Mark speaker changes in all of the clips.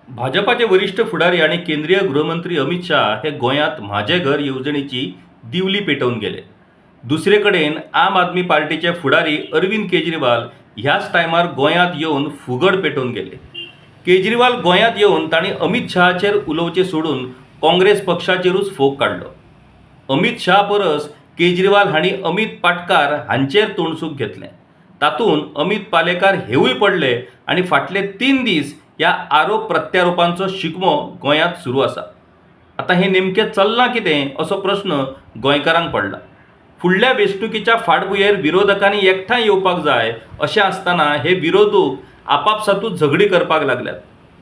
Speaker 1: भाजपाचे वरिष्ठ फुडारी आणि केंद्रीय गृहमंत्री अमित शाह हे गोंयात माझे घर येवजणेची दिवली पेटवून गेले. दुसरेकडेन आम आदमी पार्टीचे फुडारी अरविंद केजरीवाल ह्याच टायमार गोंयात येवन फुगड पेटवून गेले. केजरीवाल गोंयात येवन तांणी अमित शहाचेर उलोवचे सोडून काँग्रेस पक्षाचेरूच फोग काडलो. अमित शाह परस केजरीवाल हांणी अमित पाटकार हांचेर तोंडसूक घेतलें. तातूंत अमित पालेकार हेवूय पडले आनी फाटले 3 दीस ह्या आरोप प्रत्यारोपांचो शिगमो गोंयांत सुरू आसा. आतां हें नेमकें चल्लां कितें असो प्रस्न गोंयकारांक पडला. फुडल्या वेंचणुकीच्या फाटभुंयेर विरोधकांनी एकठांय येवपाक जाय अशें आसतना हे विरोधक आपापसातूच झगडी करपाक लागल्यात.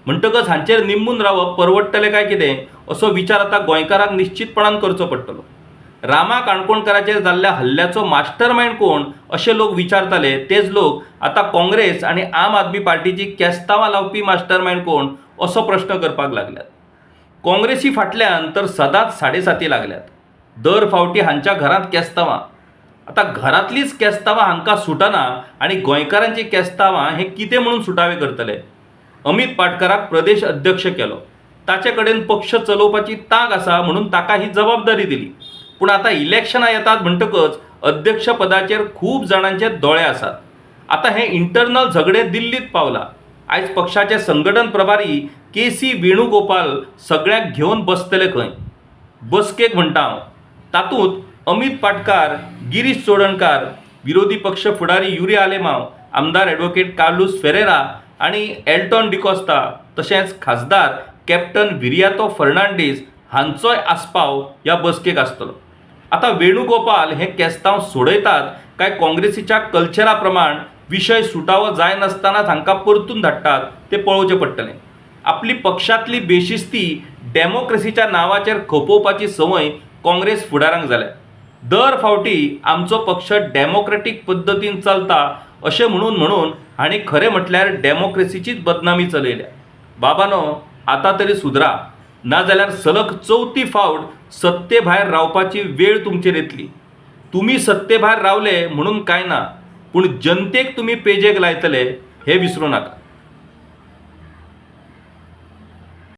Speaker 1: म्हणटकच हांचेर निंबून रावप परवडटलें काय कितें असो विचार आतां गोंयकारांक निश्चितपणान करचो पडटलो. रामा काणकोणकाराचेर जाल्ल्या हल्ल्याचो मास्टर मायंड कोण अशे लोक विचारताले, तेच लोक आतां काँग्रेस आनी आम आदमी पार्टीची केस्तांवां लावपी मास्टर मायंड कोण असो प्रश्न करपाक लागल्यात. काँग्रेसी फाटल्यान तर सदांच साडेसाती लागल्यात. दर फावटी हांच्या घरांत केस्तांवां. आतां घरांतलींच केस्तांवां हांकां सुटना आनी गोंयकारांची केस्तांवां हें कितें म्हणून सुटावे करतले. अमित पाटकाराक प्रदेश अध्यक्ष केलो. ताचे कडेन पक्ष चलोवपाची तांक आसा म्हणून ताका ही जबाबदारी दिली. पूण आतां इलेक्शनां येतात म्हणटकच अध्यक्ष पदाचेर खूब जाणांचे दोळे आसात. आतां हे इंटरनल झगडे दिल्लीत पावला. आयज पक्षाचे संघटन प्रभारी के.सी. वेणुगोपाल सगळ्यांक घेवन बसतले खंय. बसकेक म्हणटा हांव. तातूंत अमित पाटकार, गिरीश चोडणकार, विरोधी पक्ष फुडारी युरी आलेमांव, आमदार ॲडव्होकेट कार्लोस फेरेरा आनी एल्टॉन डिकोस्ता तशेंच खासदार कॅप्टन विरियातो फर्नांडीस हांचोय आस्पाव ह्या बसकेक आसतलो. आतां वेणुगोपाल हे केस्तांव सोडयतात काय काँग्रेसीच्या कल्चरा प्रमाण विशय सुटावो जाय नासतनाच हांकां परतून धाडटात तें पळोवचें पडटलें. आपली पक्षांतली बेशिस्ती डेमोक्रेसीच्या नांवाचेर खपोवपाची संवय काँग्रेस फुडाऱ्यांक जाल्या. दर फावटी आमचो पक्ष डेमोक्रेटीक पद्दतीन चलता अशें म्हणून हांणी खरें म्हटल्यार डेमोक्रेसीचीच बदनामी चलयल्या. बाबानो, आतां तरी सुदरा, नाजाल्यार सलग 4थी फावट सत्ते भायर रावपाची वेळ तुमचेर येतली. तुमी सत्ते भायर रावले म्हणून कांय ना, पूण जनतेक तुमी पेजेक लायतले हें विसरूं नाका.